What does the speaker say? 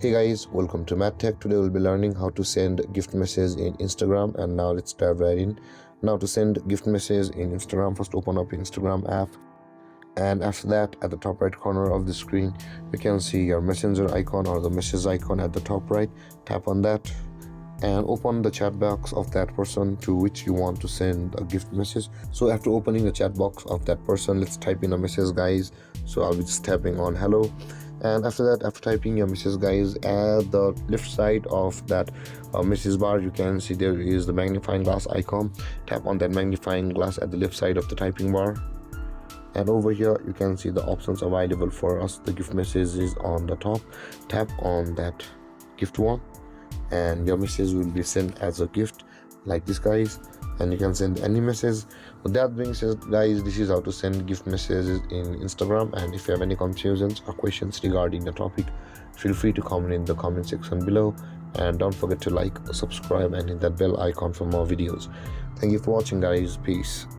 Hey guys, welcome to Math Tech. Today we'll be learning how to send gift message in Instagram, and now let's dive right in. Now to send gift message in Instagram, first open up Instagram app, and after that at the top right corner of the screen you can see your messenger icon or the message icon at the top right. Tap on that and open the chat box of that person to which you want to send a gift message. So after opening the chat box of that person, let's type in a message, guys. So I'll be just tapping on hello, and after that, after typing your message, guys, at the left side of that message bar you can see there is the magnifying glass icon. Tap on that magnifying glass at the left side of the typing bar, and over here you can see the options available for us. The gift message is on the top. Tap on that gift one and your message will be sent as a gift like this, guys, and you can send any message. With that being said, guys, this is how to send gift messages in Instagram, and if you have any confusions or questions regarding the topic, feel free to comment in the comment section below, and don't forget to like, subscribe and hit that bell icon for more videos. Thank you for watching, guys. Peace.